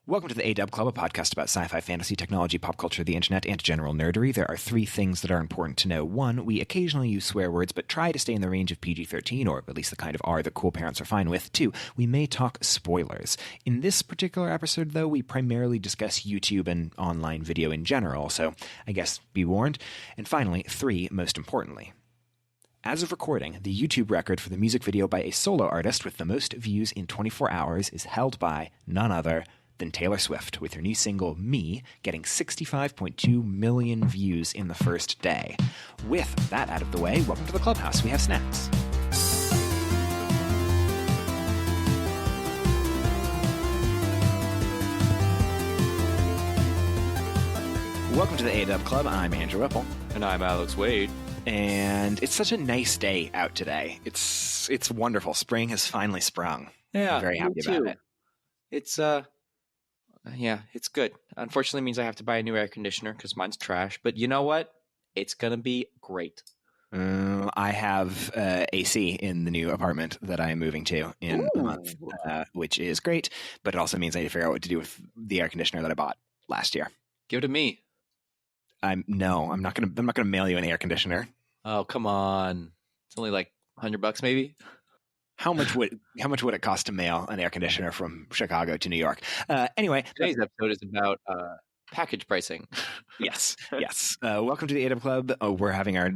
Welcome to the A-Dub Club, a podcast about sci-fi, fantasy, technology, pop culture, the internet, and general nerdery. There are three things that are important to know. One, we occasionally use swear words, but try to stay in the range of PG-13, or at least the kind of R that cool parents are fine with. Two, we may talk spoilers. In this particular episode, though, we primarily discuss YouTube and online video in general, so I guess be warned. And finally, three, most importantly. As of recording, the YouTube record for the music video by a solo artist with the most views in 24 hours is held by none other than Taylor Swift, with her new single, Me, getting 65.2 million views in the first day. With that out of the way, welcome to the Clubhouse. We have snacks. Welcome to the A-Dub Club. I'm Andrew Whipple. And I'm Alex Wade. And it's such a nice day out today. It's wonderful. Spring has finally sprung. Yeah, I'm very happy about it. It's it's good. Unfortunately, it means I have to buy a new air conditioner because mine's trash. But you know what? It's gonna be great. I have AC in the new apartment that I am moving to in a month, which is great. But it also means I need to figure out what to do with the air conditioner that I bought last year. Give it to me. I'm not gonna mail you an air conditioner. Oh, come on! It's only like $100 maybe. How much would it cost to mail an air conditioner from Chicago to New York? Anyway, today's episode is about package pricing. Yes. Welcome to the A-Dub Club. We're having our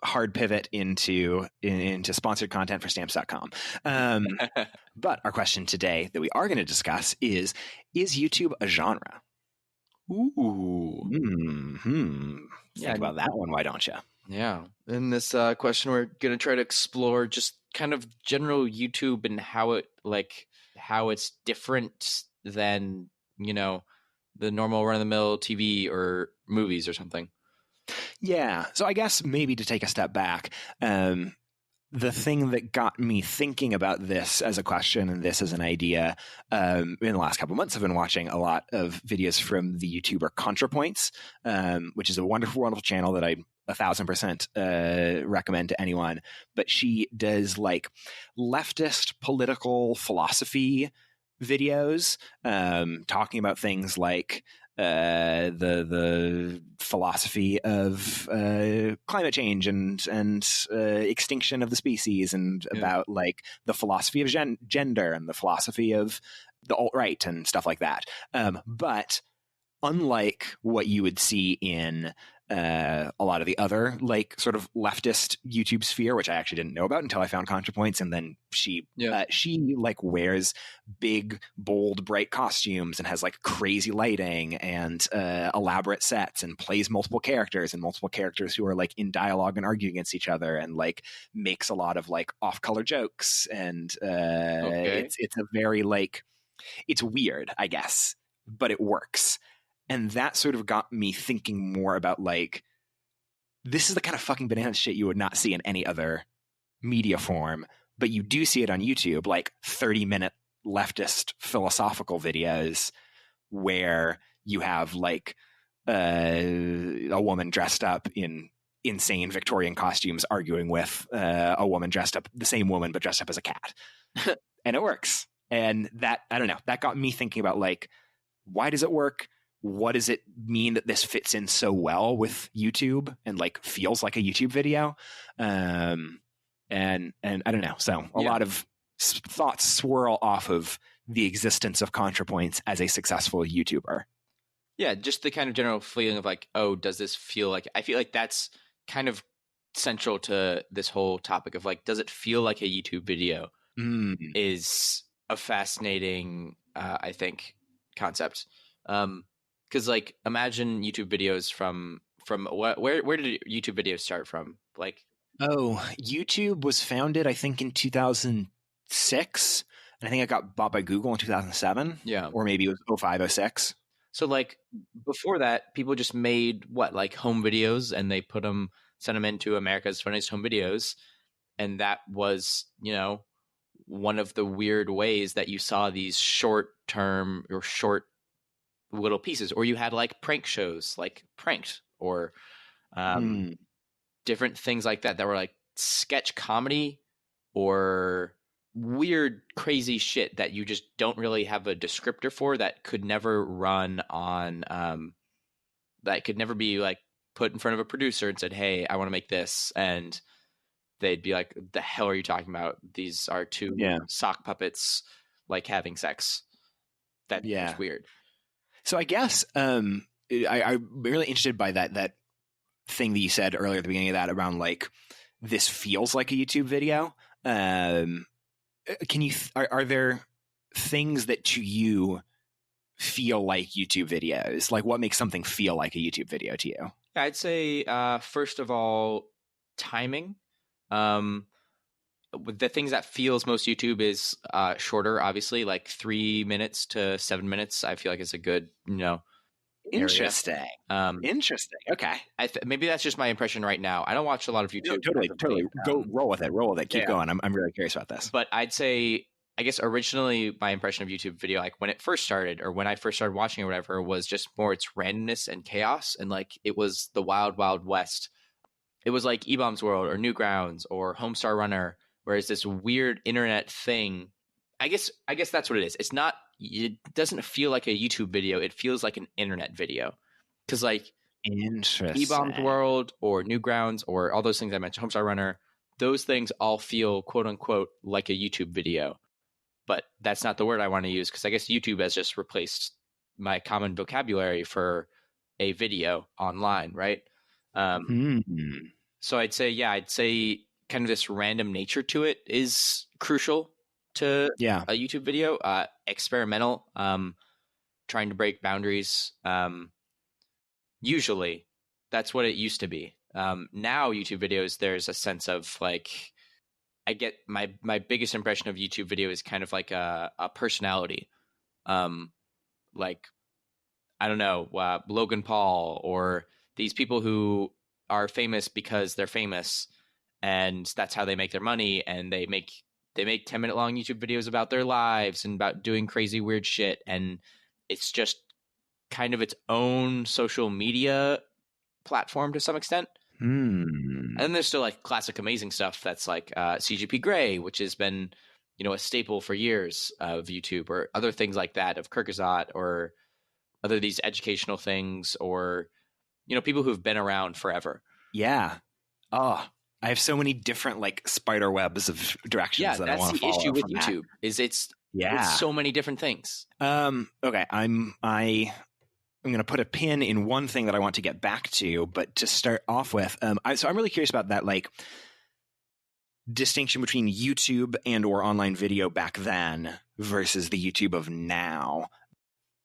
hard pivot into sponsored content for Stamps.com. But our question today that we are going to discuss is YouTube a genre? Ooh. Think about that one, why don't you? Yeah. In this question, we're going to try to explore just kind of general YouTube and how it's different than, the normal run-of-the-mill TV or movies or something. Yeah. So I guess maybe to take a step back, the thing that got me thinking about this as a question and this as an idea in the last couple of months, I've been watching a lot of videos from the YouTuber Contrapoints, which is a wonderful, wonderful channel that I 1,000% recommend to anyone. But she does leftist political philosophy videos, talking about things like the philosophy of climate change and extinction of the species, and about the philosophy of gender and the philosophy of the alt-right and stuff like that. But unlike what you would see in a lot of the other sort of leftist YouTube sphere, which I actually didn't know about until I found ContraPoints, and then she wears big, bold, bright costumes and has crazy lighting and elaborate sets and plays multiple characters who are in dialogue and argue against each other, and makes a lot of off-color jokes, and it's a very it's weird, I guess, but it works. And that sort of got me thinking more about this is the kind of fucking banana shit you would not see in any other media form, but you do see it on YouTube, 30-minute leftist philosophical videos where you have a woman dressed up in insane Victorian costumes arguing with a woman dressed up, the same woman, but dressed up as a cat. And it works. And that, I don't know, that got me thinking about why does it work? What does it mean that this fits in so well with YouTube and feels like a YouTube video? And I don't know. So a lot of thoughts swirl off of the existence of ContraPoints as a successful YouTuber. Yeah, just the kind of general feeling of does this feel like? I feel like that's kind of central to this whole topic of does it feel like a YouTube video? Is a fascinating, I think, concept. Because imagine YouTube videos from where did YouTube videos start from? YouTube was founded, I think, in 2006, and I think it got bought by Google in 2007. Yeah, or maybe it was 05, 06. So before that, people just made home videos, and they sent them into America's Funniest Home Videos, and that was one of the weird ways that you saw these short little pieces, or you had prank shows Pranked, or different things like that were sketch comedy or weird, crazy shit that you just don't really have a descriptor for, that could never run on, that could never be like put in front of a producer and said, hey, I want to make this. And they'd be like, the hell are you talking about? These are two sock puppets like having sex. That's weird. So I guess I'm really interested by that thing that you said earlier at the beginning of that around like, this feels like a YouTube video. Are there things that to you feel like YouTube videos? Like, what makes something feel like a YouTube video to you? I'd say, first of all, timing. The things that feels most YouTube is shorter, obviously, like 3 minutes to 7 minutes. I feel like it's a good, Interesting. Interesting. Okay. Maybe that's just my impression right now. I don't watch a lot of YouTube. No, totally. Go roll with it. Keep going. I'm really curious about this. But I'd say, I guess originally my impression of YouTube video, like when it first started or when I first started watching or whatever, was just more its randomness and chaos. And like, it was the wild, wild west. It was like E-Bombs World or Newgrounds or Homestar Runner, whereas this weird internet thing, I guess that's what it is. It doesn't feel like a YouTube video. It feels like an internet video. Because like E-Bombs World or Newgrounds or all those things I mentioned, Homestar Runner, those things all feel quote unquote like a YouTube video. But that's not the word I want to use, because I guess YouTube has just replaced my common vocabulary for a video online, right? So I'd say kind of this random nature to it is crucial to a YouTube video. Experimental, trying to break boundaries. Usually that's what it used to be. Now YouTube videos, there's a sense of like, I get my biggest impression of YouTube video is kind of like a personality. Like, I don't know, Logan Paul, or these people who are famous because they're famous and that's how they make their money. And they make 10-minute long YouTube videos about their lives and about doing crazy, weird shit. And it's just kind of its own social media platform to some extent. And then there's still like classic amazing stuff that's like CGP Grey, which has been, a staple for years of YouTube, or other things like that of Kyrgyzstan, or other these educational things, or people who've been around forever. Yeah. Oh, I have so many different like spider webs of directions that I want to follow. That's the issue with YouTube. It's so many different things. Okay, I'm going to put a pin in one thing that I want to get back to, but to start off with, so I'm really curious about that, like, distinction between YouTube and or online video back then versus the YouTube of now.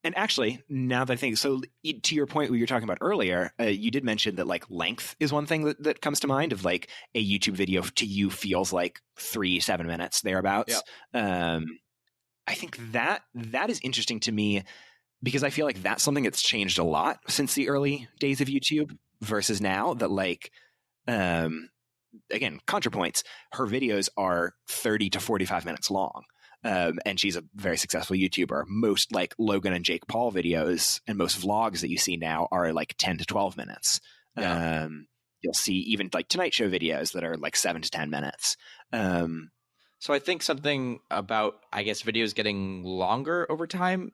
And actually, now that I think, so to your point, what you were talking about earlier, you did mention that like length is one thing that comes to mind, of like a YouTube video to you feels like 7 minutes thereabouts. Yeah. I think that is interesting to me, because I feel like that's something that's changed a lot since the early days of YouTube versus now. That like, again, Contrapoints, her videos are 30 to 45 minutes long. And she's a very successful YouTuber. Most like Logan and Jake Paul videos and most vlogs that you see now are like 10 to 12 minutes. Yeah. You'll see even like Tonight Show videos that are like 7 to 10 minutes. So I think something about, I guess, videos getting longer over time.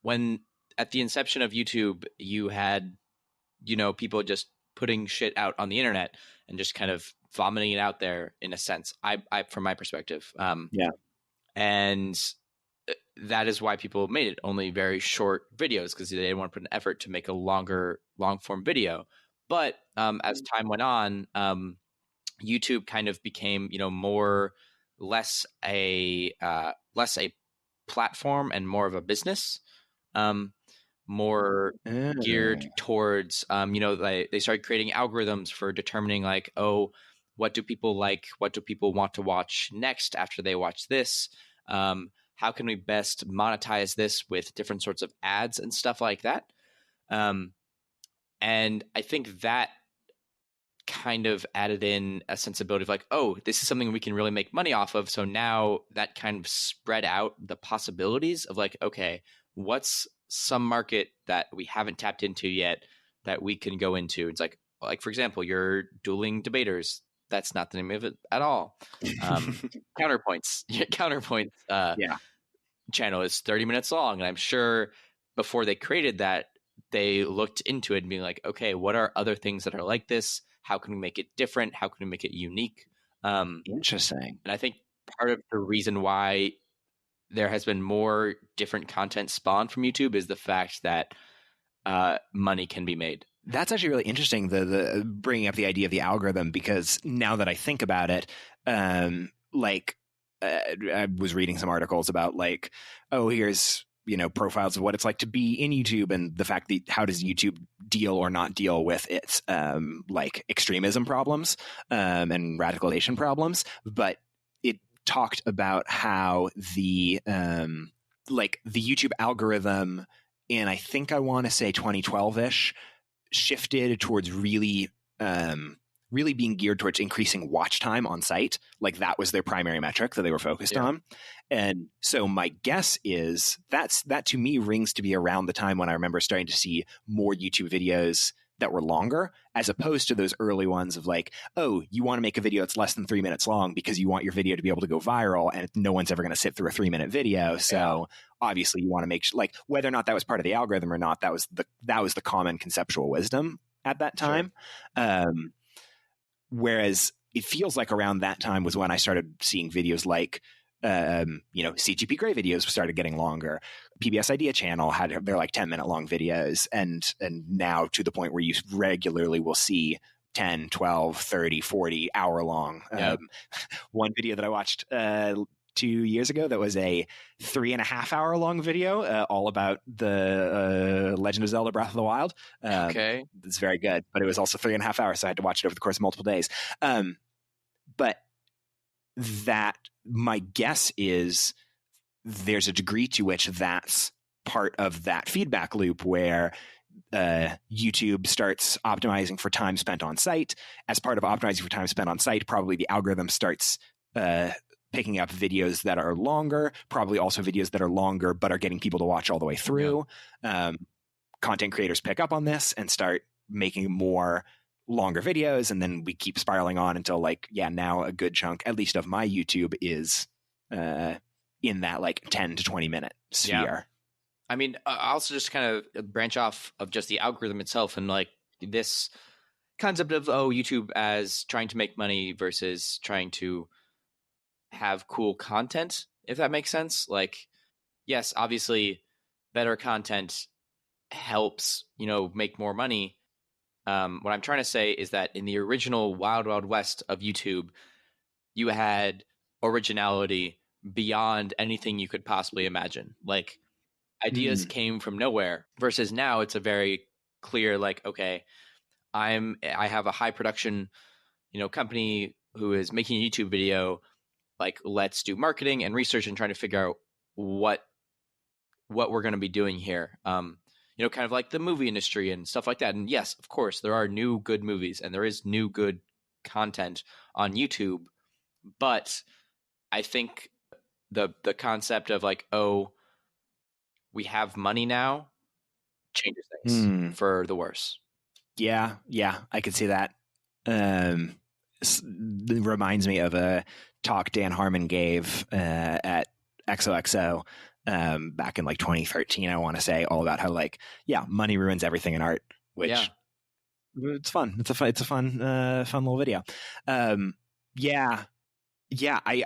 When at the inception of YouTube, you had, people just putting shit out on the internet and just kind of vomiting it out there, in a sense, I from my perspective. And that is why people made it only very short videos, because they didn't want to put an effort to make a long form video. But as time went on, YouTube kind of became, less a platform and more of a business, more geared towards, they started creating algorithms for determining like, oh, what do people like? What do people want to watch next after they watch this? How can we best monetize this with different sorts of ads and stuff like that? And I think that kind of added in a sensibility of like, oh, this is something we can really make money off of. So now that kind of spread out the possibilities of like, okay, what's some market that we haven't tapped into yet that we can go into? It's like for example, your dueling debaters. that's not the name of it at all. Counterpoints. Counterpoints channel is 30 minutes long. And I'm sure before they created that, they looked into it and being like, okay, what are other things that are like this? How can we make it different? How can we make it unique? Interesting. And I think part of the reason why there has been more different content spawned from YouTube is the fact that money can be made. That's actually really interesting, the bringing up the idea of the algorithm, because now that I think about it, I was reading some articles about like, oh, here's, profiles of what it's like to be in YouTube, and the fact that how does YouTube deal or not deal with its like extremism problems and radicalization problems. But it talked about how the YouTube algorithm in, I think I want to say 2012-ish, shifted towards really being geared towards increasing watch time on site. Like that was their primary metric that they were focused on. And so my guess is that to me rings to be around the time when I remember starting to see more YouTube videos that were longer, as opposed to those early ones of like, oh, you want to make a video that's less than 3 minutes long because you want your video to be able to go viral, and no one's ever going to sit through a 3-minute video. So obviously you want to make like, whether or not that was part of the algorithm or not, that was the common conceptual wisdom at that time. Sure. Whereas it feels like around that time was when I started seeing videos like, CGP Grey videos started getting longer. PBS Idea channel had their like 10-minute long videos, and now to the point where you regularly will see 10, 12, 30, 40 hour long. One video that I watched 2 years ago that was a 3.5 hour long video all about the Legend of Zelda Breath of the Wild. Okay. It's very good, but it was also 3.5 hours, so I had to watch it over the course of multiple days. But that, my guess is there's a degree to which that's part of that feedback loop where YouTube starts optimizing for time spent on site. As part of optimizing for time spent on site, probably the algorithm starts picking up videos that are longer, probably also videos that are longer but are getting people to watch all the way through. Content creators pick up on this and start making more longer videos, and then we keep spiraling on until now a good chunk, at least of my YouTube, is in that like 10 to 20 minute sphere. I mean, I also just kind of branch off of just the algorithm itself and like this concept of YouTube as trying to make money versus trying to have cool content, if that makes sense. Like, yes, obviously better content helps make more money. What I'm trying to say is that in the original Wild Wild West of YouTube, you had originality beyond anything you could possibly imagine. Like, ideas came from nowhere, versus now it's a very clear, like, okay, I have a high production, company who is making a YouTube video. Like, let's do marketing and research and trying to figure out what we're going to be doing here. Kind of like the movie industry and stuff like that. And yes, of course, there are new good movies and there is new good content on YouTube. But I think the concept of like, oh, we have money now changes things for the worse. Yeah, I could see that. It reminds me of a talk Dan Harmon gave at XOXO back in like 2013, I want to say, all about how money ruins everything in art, which it's fun. It's a fun little video. I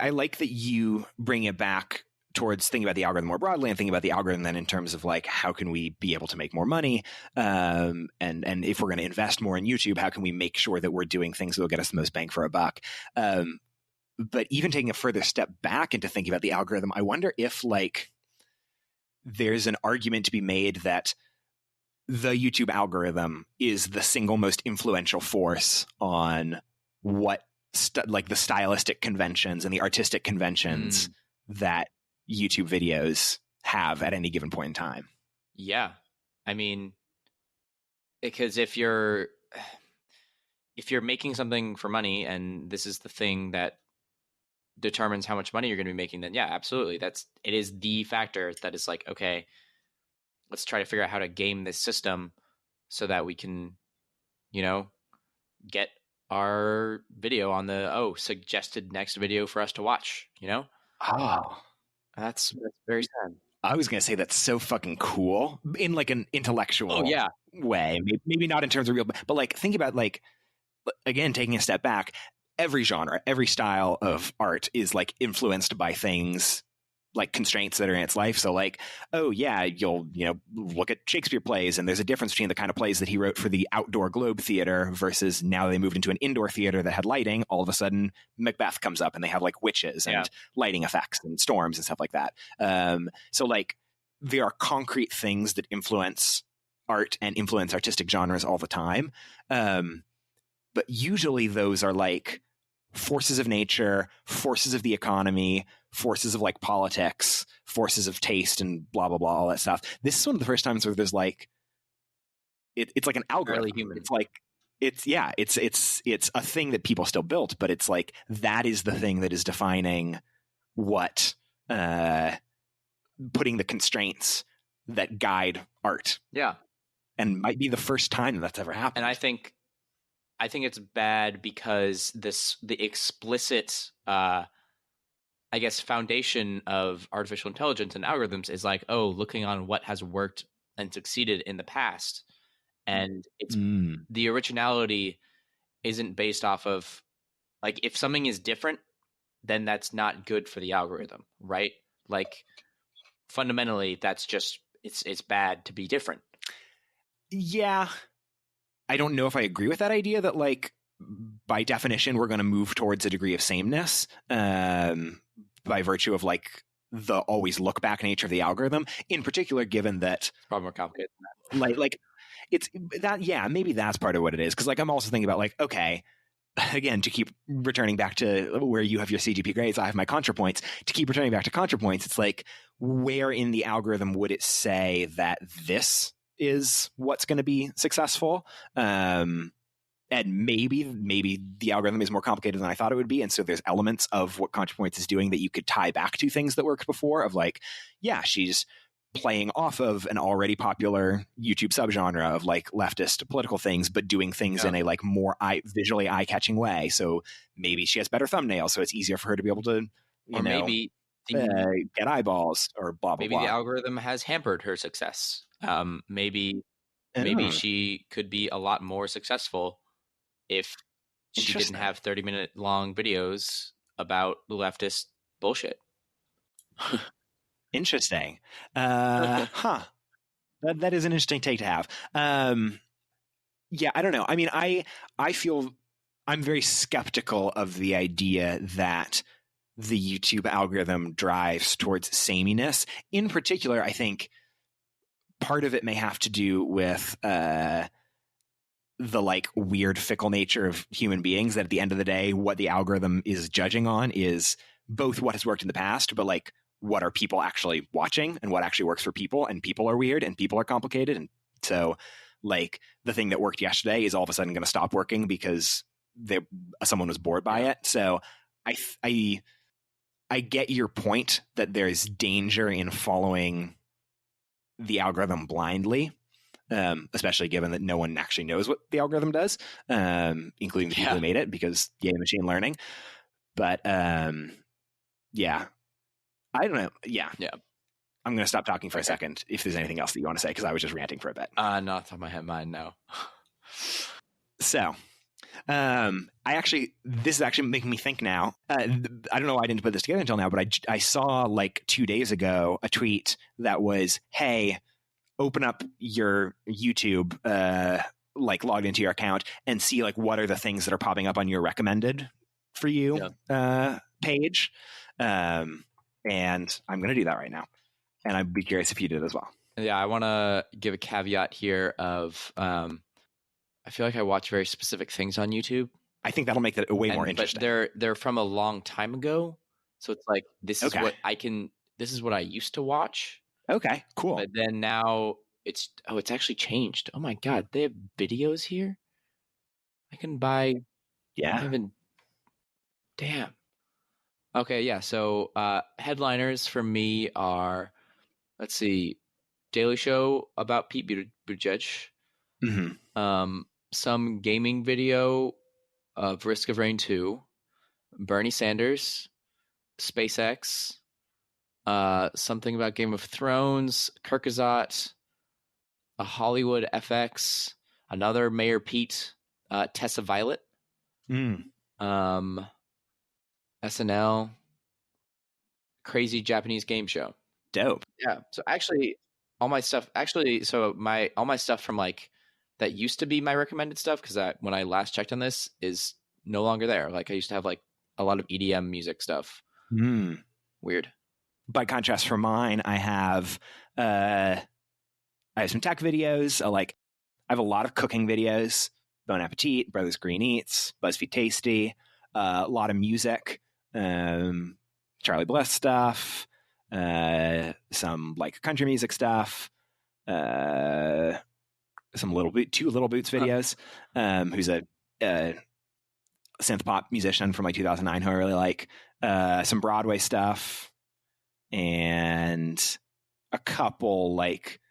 like that you bring it back towards thinking about the algorithm more broadly and thinking about the algorithm then in terms of like, how can we be able to make more money? And if we're going to invest more in YouTube, how can we make sure that we're doing things that will get us the most bang for a buck? But even taking a further step back into thinking about the algorithm, I wonder if there's an argument to be made that the YouTube algorithm is the single most influential force on what the stylistic conventions and the artistic conventions that YouTube videos have at any given point in time. Yeah. I mean, because if you're making something for money and this is the thing that determines how much money you're going to be making, then yeah, absolutely. It is the factor that is like, okay, let's try to figure out how to game this system so that we can, get our video on the suggested next video for us to watch, you know? Oh, That's very sad. I was going to say that's so fucking cool in like an intellectual way. Maybe not in terms of real, but like think about like, again, taking a step back, every genre, every style of art is like influenced by things like constraints that are in its life. So like, oh yeah, you'll, look at Shakespeare plays and there's a difference between the kind of plays that he wrote for the outdoor Globe Theater versus now they moved into an indoor theater that had lighting. All of a sudden Macbeth comes up and they have like witches and lighting effects and storms and stuff like that. So like there are concrete things that influence art and influence artistic genres all the time. But usually those are like forces of nature, forces of the economy, forces of like politics, forces of taste, and blah blah blah, all that stuff. This is one of the first times where there's like it's like an algorithm. Really human. It's like it's a thing that people still built, but it's like that is the thing that is defining what putting the constraints that guide art. Yeah. And might be the first time that's ever happened. And I think it's bad because the explicit I guess foundation of artificial intelligence and algorithms is like, looking on what has worked and succeeded in the past. And it's the originality isn't based off of like, if something is different, then that's not good for the algorithm, right? Like fundamentally that's just it's bad to be different. Yeah. I don't know if I agree with that idea that like by definition we're going to move towards a degree of sameness by virtue of like the always look back nature of the algorithm, in particular given that it's probably more complicated than that. like it's that maybe that's part of what it is, because like I'm also thinking about like, okay, again, to keep returning back to where you have your CGP Greys, I have my Contrapoints. To keep returning back to Contrapoints, it's like where in the algorithm would it say that this is what's going to be successful? And maybe the algorithm is more complicated than I thought it would be. And so there's elements of what Contrapoints is doing that you could tie back to things that worked before, of like, yeah, she's playing off of an already popular YouTube subgenre of like leftist political things, but doing things in a like more visually eye-catching way. So maybe she has better thumbnails, so it's easier for her to be able to, maybe get eyeballs or blah, blah, maybe blah. The algorithm has hampered her success. Maybe she could be a lot more successful if she didn't have 30-minute long videos about leftist bullshit. Interesting. That is an interesting take to have. Yeah, I don't know. I mean, I feel I'm very skeptical of the idea that the YouTube algorithm drives towards sameness. In particular, I think part of it may have to do with the like weird fickle nature of human beings, that at the end of the day, what the algorithm is judging on is both what has worked in the past, but like what are people actually watching and what actually works for people, and people are weird and people are complicated. And so like the thing that worked yesterday is all of a sudden going to stop working because someone was bored by it. So I get your point that there's danger in following the algorithm blindly. Especially given that no one actually knows what the algorithm does, including the people who made it, because machine learning. But yeah, I don't know. Yeah. I'm going to stop talking for a second if there's anything else that you want to say, because I was just ranting for a bit. Not off the top of my mind, no. So this is actually making me think now. I don't know why I didn't put this together until now, but I saw like 2 days ago a tweet that was, hey, open up your YouTube, like log into your account and see like what are the things that are popping up on your recommended for you page. And I'm going to do that right now. And I'd be curious if you did as well. Yeah, I want to give a caveat here of I feel like I watch very specific things on YouTube. I think that'll make that way more interesting. But they're from a long time ago. So it's like this is what I used to watch. Okay, cool. But then now it's actually changed. Oh my God, they have videos here. I can buy. Yeah. Damn. Okay, yeah. So headliners for me are, let's see, Daily Show about Pete Buttigieg. Mm-hmm. Some gaming video of Risk of Rain 2, Bernie Sanders, SpaceX, something about Game of Thrones, Kirkazot, a Hollywood FX, another Mayor Pete, Tessa Violet, SNL, crazy Japanese game show. Dope. Yeah. So actually, all my stuff from like that used to be my recommended stuff, because when I last checked on this, is no longer there. Like I used to have like a lot of EDM music stuff. Weird. By contrast, for mine, I have some tech videos. I have a lot of cooking videos. Bon Appetit, Brothers Green Eats, BuzzFeed Tasty, a lot of music, Charlie Bliss stuff, some like country music stuff, some two Little Boots videos, who's a synth pop musician from like 2009 who I really like, some Broadway stuff, and a couple like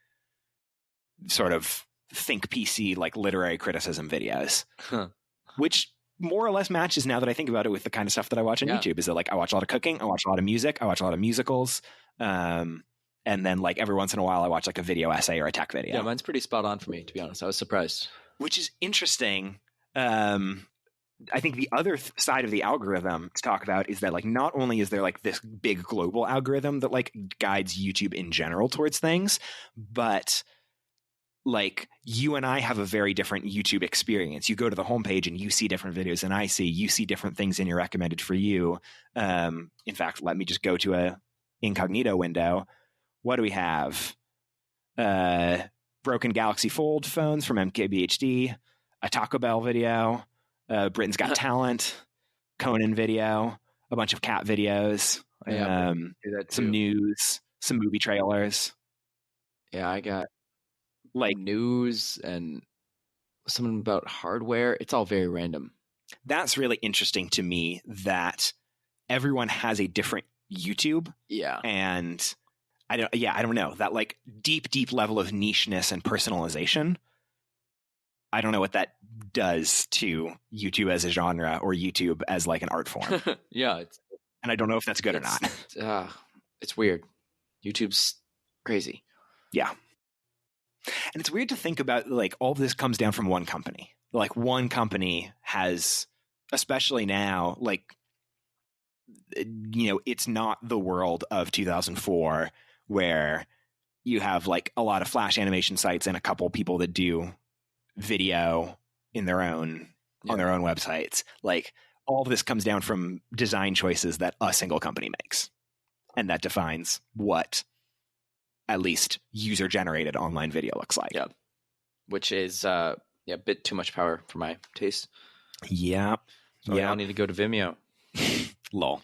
sort of think PC like literary criticism videos, which more or less matches, now that I think about it, with the kind of stuff that I watch on YouTube. Is that like I watch a lot of cooking, I watch a lot of music, I watch a lot of musicals, and then like every once in a while I watch like a video essay or a tech video. Yeah, mine's pretty spot on for me, to be honest. I was surprised. Which is interesting. I think the other side of the algorithm to talk about is that like not only is there like this big global algorithm that like guides YouTube in general towards things, but like you and I have a very different YouTube experience. You go to the homepage and you see different videos than I see. You see different things in your recommended for you. In fact, let me just go to a incognito window. What do we have? Broken Galaxy Fold phones from MKBHD, a Taco Bell video, Britain's Got Talent, Conan video, a bunch of cat videos, some news, some movie trailers. Yeah, I got like news and something about hardware. It's all very random. That's really interesting to me, that everyone has a different YouTube. Yeah. And I don't know, that like deep level of nicheness and personalization. I don't know what that does to YouTube as a genre or YouTube as like an art form. Yeah. And I don't know if that's good or not. It's weird. YouTube's crazy. Yeah. And it's weird to think about, like, all of this comes down from one company. Like, one company has, especially now, like, you know, it's not the world of 2004 where you have like a lot of Flash animation sites and a couple people that do video in their own on their own websites. Like, all of this comes down from design choices that a single company makes, and that defines what at least user generated online video looks like. Yeah, which is a bit too much power for my taste. Yeah, so I need to go to Vimeo. Lol.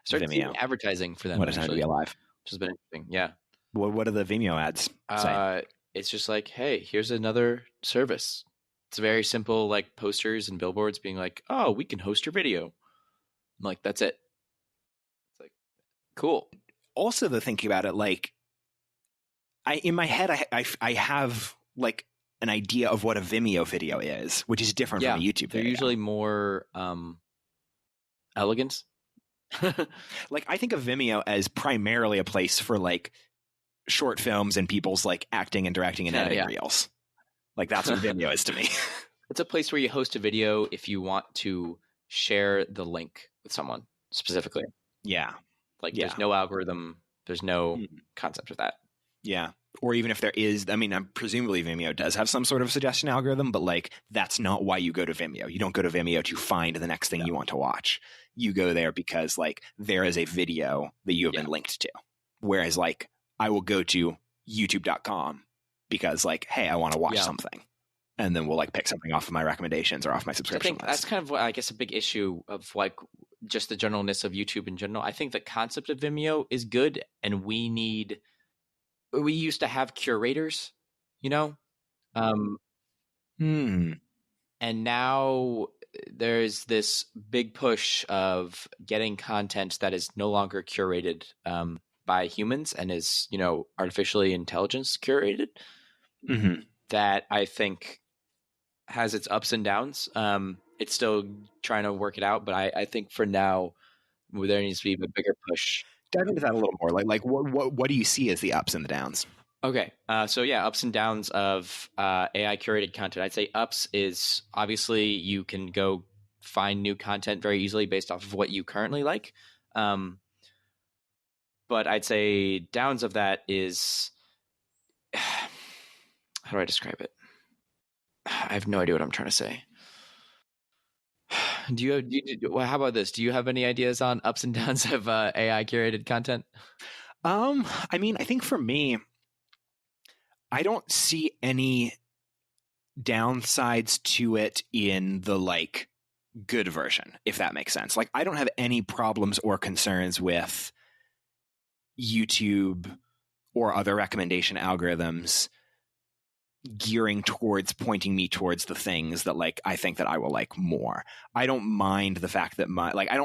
Started seeing advertising for them. What a time to be alive. Which has been interesting. Yeah. What do the Vimeo ads say? It's just like, hey, here's another service. It's very simple, like posters and billboards being like, oh, we can host your video. I'm like, that's it. It's like, cool. Also, the thinking about it, like, in my head, I have like an idea of what a Vimeo video is, which is different from a YouTube video. They're usually more elegant. Like, I think of Vimeo as primarily a place for like short films and people's like acting and directing and editing reels. Like, that's what Vimeo is to me. It's a place where you host a video if you want to share the link with someone specifically. Yeah. Like, there's no algorithm. There's no concept of that. Yeah. Or even if there is, I mean, presumably Vimeo does have some sort of suggestion algorithm, but like, that's not why you go to Vimeo. You don't go to Vimeo to find the next thing you want to watch. You go there because like there is a video that you have been linked to. Whereas like I will go to youtube.com because like, hey, I want to watch something. And then we'll like pick something off of my recommendations or off my subscription list. That's kind of what I guess a big issue of like just the generalness of YouTube in general. I think the concept of Vimeo is good, and we used to have curators, you know? And now there's this big push of getting content that is no longer curated by humans and is, you know, artificially intelligence curated. That I think has its ups and downs. it's still trying to work it out. But I think for now, there needs to be a bigger push. Dive into that a little more. Like what do you see as the ups and the downs? Okay. So yeah, ups and downs of AI curated content. I'd say ups is obviously you can go find new content very easily based off of what you currently like. But I'd say downs of that is, how do I describe it? I have no idea what I'm trying to say. How about this? Do you have any ideas on ups and downs of AI curated content? I mean, I think for me, I don't see any downsides to it in the like good version, if that makes sense. Like, I don't have any problems or concerns with YouTube or other recommendation algorithms gearing towards pointing me towards the things that like I think that I will like more. I don't mind the fact that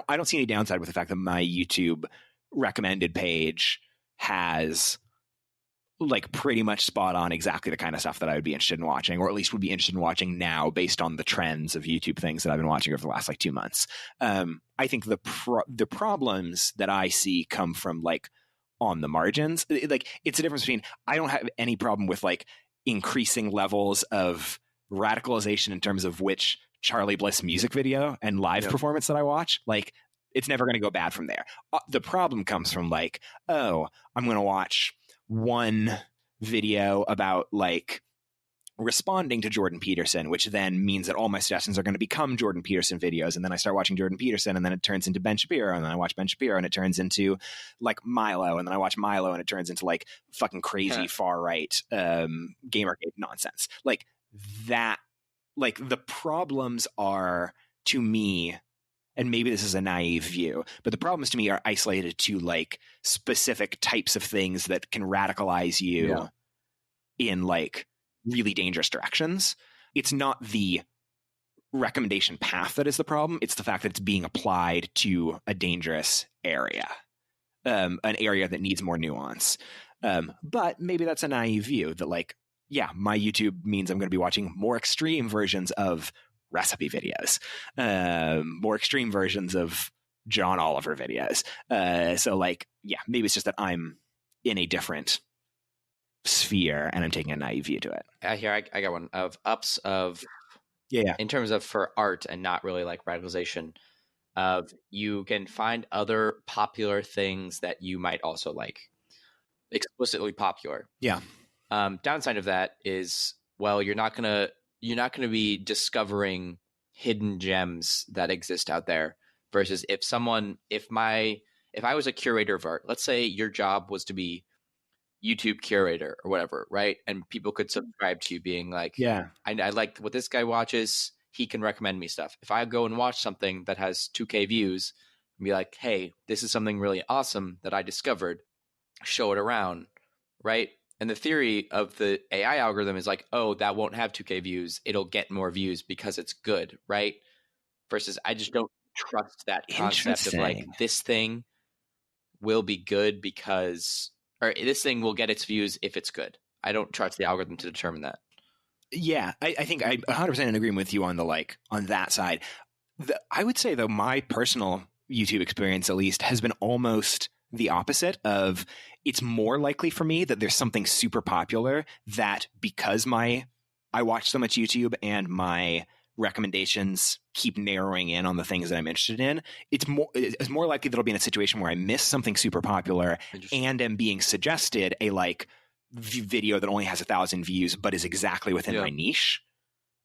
I don't see any downside with the fact that my YouTube recommended page has like pretty much spot on exactly the kind of stuff that I would be interested in watching, or at least would be interested in watching now based on the trends of YouTube things that I've been watching over the last like 2 months. I think the problems that I see come from like on the margins. Like, it's a difference between, I don't have any problem with like increasing levels of radicalization in terms of which Charlie Bliss music video and live performance that I watch. Like, it's never going to go bad from there. The problem comes from like, oh, I'm going to watch one video about like responding to Jordan Peterson, which then means that all my suggestions are going to become Jordan Peterson videos. And then I start watching Jordan Peterson, and then it turns into Ben Shapiro, and then I watch Ben Shapiro, and it turns into like Milo, and then I watch Milo, and it turns into like fucking crazy far right Gamergate nonsense. Like that. Like, the problems are, to me, and maybe this is a naive view, but the problems to me are isolated to like specific types of things that can radicalize you in like really dangerous directions. It's not the recommendation path that is the problem. It's the fact that it's being applied to a dangerous area, an area that needs more nuance. But maybe that's a naive view that like, yeah, my YouTube means I'm going to be watching more extreme versions of recipe videos, more extreme versions of John Oliver videos. So like, yeah, maybe it's just that I'm in a different sphere and I'm taking a naive view to it. I got one of ups of, in terms of for art and not really like radicalization, of you can find other popular things that you might also like, explicitly popular. Yeah. Downside of that is, well, you're not gonna be discovering hidden gems that exist out there. Versus if I was a curator of art, let's say your job was to be YouTube curator or whatever, right? And people could subscribe to you being like, I like what this guy watches. He can recommend me stuff. If I go and watch something that has 2K views and be like, hey, this is something really awesome that I discovered, show it around, right? And the theory of the AI algorithm is like, oh, that won't have 2K views. It'll get more views because it's good, right? Versus I just don't trust that concept of like, this thing will be good because, or this thing will get its views if it's good. I don't trust the algorithm to determine that. Yeah, I think I 100% in agreement with you on the like on that side. I would say though, my personal YouTube experience at least has been almost the opposite of, it's more likely for me that there's something super popular that because I watch so much YouTube and my recommendations keep narrowing in on the things that I'm interested in, it's more likely that I'll be in a situation where I miss something super popular and am being suggested a like video that only has 1,000 views but is exactly within my niche.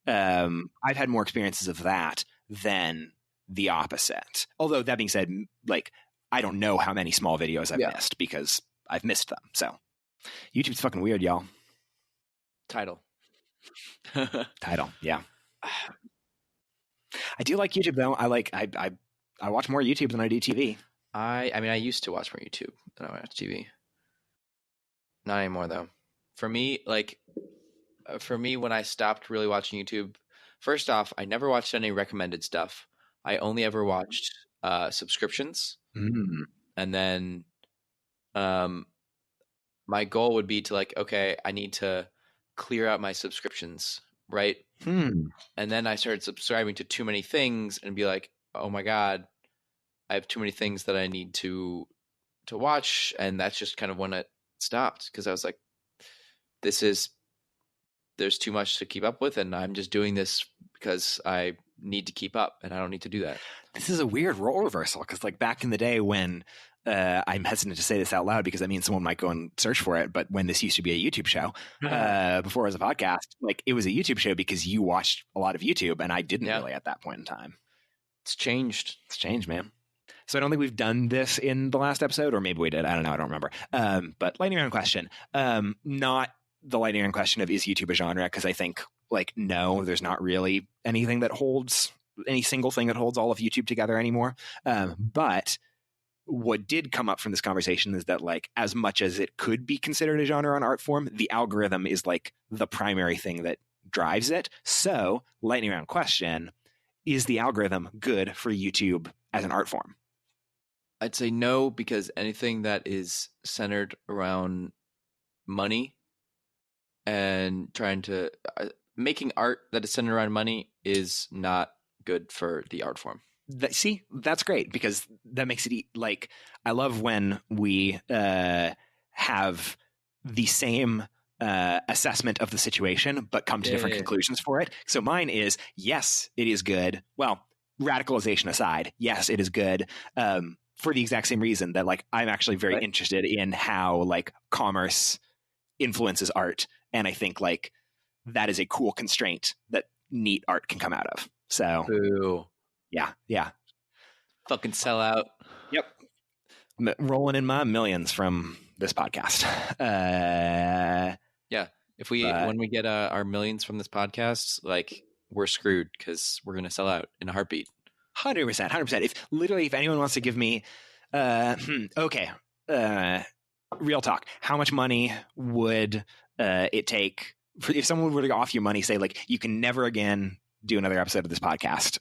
I've had more experiences of that than the opposite. Although that being said, like, I don't know how many small videos I've missed because I've missed them. So YouTube's fucking weird, y'all. Title. Yeah. I do like YouTube though. I watch more YouTube than I do TV. I mean, I used to watch more YouTube than I watch TV. Not anymore though. For me, when I stopped really watching YouTube, first off, I never watched any recommended stuff. I only ever watched subscriptions. And then my goal would be to like, okay, I need to clear out my subscriptions, right? And then I started subscribing to too many things and be like, oh my God, I have too many things that I need to watch. And that's just kind of when it stopped, because I was like, there's too much to keep up with, and I'm just doing this because I need to keep up, and I don't need to do that. This is a weird role reversal, because like back in the day when I'm hesitant to say this out loud because that means someone might go and search for it, but when this used to be a YouTube show before it was a podcast, like it was a YouTube show because you watched a lot of YouTube and I didn't really at that point in time. It's changed. It's changed, man. So I don't think we've done this in the last episode, or maybe we did. I don't know. I don't remember. But lightning round question. Not the lightning round question of is YouTube a genre? Because I think like, no, there's not really anything that holds any single thing that holds all of YouTube together anymore. But what did come up from this conversation is that like, as much as it could be considered a genre or an art form, the algorithm is like the primary thing that drives it. So lightning round question, is the algorithm good for YouTube as an art form? I'd say no, because anything that is centered around money and trying to making art that is centered around money is not good for the art form. See, that's great, because that makes it like, I love when we have the same assessment of the situation, but come to different conclusions for it. So mine is, yes, it is good. Well, radicalization aside, yes, it is good. For the exact same reason that like, I'm actually very interested in how like commerce influences art. And I think like that is a cool constraint that neat art can come out of. So yeah. Fucking sell out. Yep. Rolling in my millions from this podcast. Yeah. When we get our millions from this podcast, like we're screwed because we're going to sell out in a heartbeat. 100%. If anyone wants to give me, real talk, how much money would it take if someone were to offer you money, say like, you can never again do another episode of this podcast?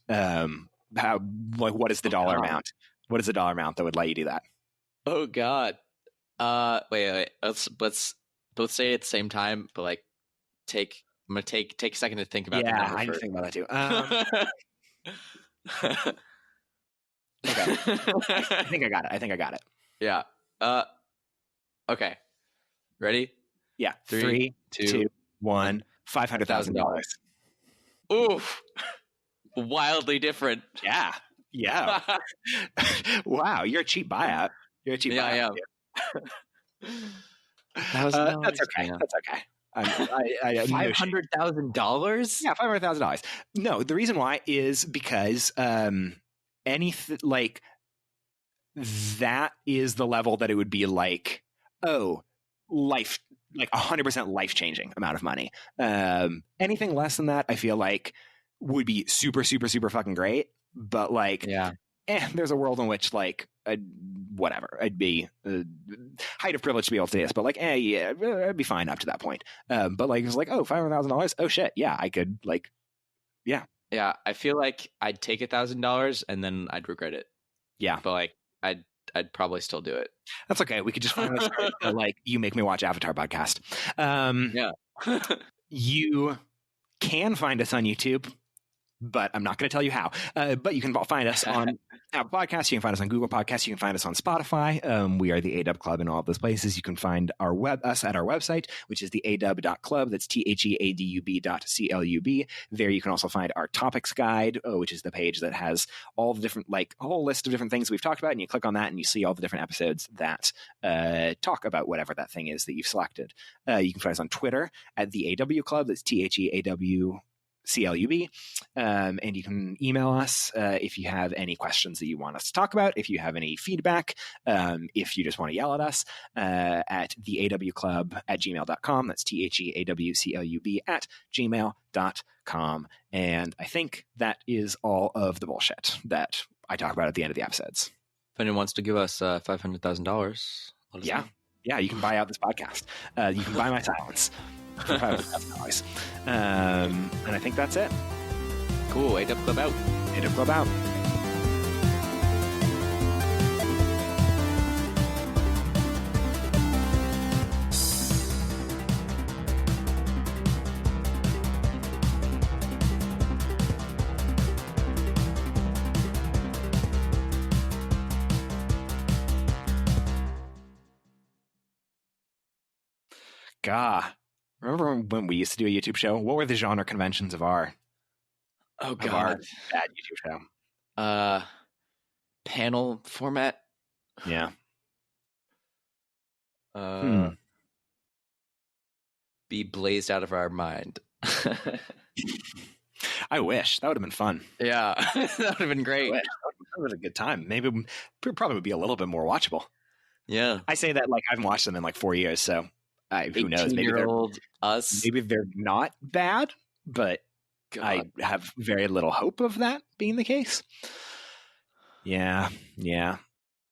What is the dollar amount? What is the dollar amount that would let you do that? Oh God. Wait. Let's both say it at the same time, but like I'm gonna take a second to think about. Yeah, I need to think about that too. Okay. I think I got it. Yeah. Okay. Ready? Yeah. 3, 2, 1. $500,000. Oof. Wildly different. Yeah. Wow. You're a cheap buyout. I am. That's okay. Yeah. That's okay. $500,000? Yeah, $500,000. No, the reason why is because anything like that is the level that it would be like, life, like 100% life changing amount of money. Anything less than that, I feel like would be super, super, super fucking great. But like, there's a world in which like, whatever, I'd be height of privilege to be able to do this, but like, I'd be fine up to that point. But like, it was like, $500,000. Oh shit. Yeah, I could like, yeah. Yeah. I feel like I'd take $1,000 and then I'd regret it. Yeah. But like, I'd probably still do it. That's okay. We could just find like You Make Me Watch Avatar podcast. You can find us on YouTube, but I'm not going to tell you how. But you can find us on Apple Podcasts. You can find us on Google Podcasts. You can find us on Spotify. We are the ADub Club in all of those places. You can find us at our website, which is the adub.club. That's THEADUB.CLUB. There you can also find our topics guide, which is the page that has all the different, like a whole list of different things we've talked about. And you click on that and you see all the different episodes that talk about whatever that thing is that you've selected. You can find us on Twitter at the AW Club. That's THEAWCLUB. And you can email us if you have any questions that you want us to talk about, if you have any feedback, if you just want to yell at us, at theawclub@gmail.com. That's THEAWCLUB@gmail.com. And I think that is all of the bullshit that I talk about at the end of the episodes. If anyone wants to give us $500,000, yeah, you can buy out this podcast. You can buy my silence. For $500,000. And I think that's it. Cool. ADub Club out. ADub Club out. God. Remember when we used to do a YouTube show? What were the genre conventions of our bad YouTube show? Panel format. Yeah. Be blazed out of our mind. I wish. That would have been fun. Yeah, that would have been great. That was a good time. Maybe it probably would be a little bit more watchable. Yeah. I say that like I haven't watched them in like 4 years, so who knows? Maybe they're not bad, but God. I have very little hope of that being the case. Yeah.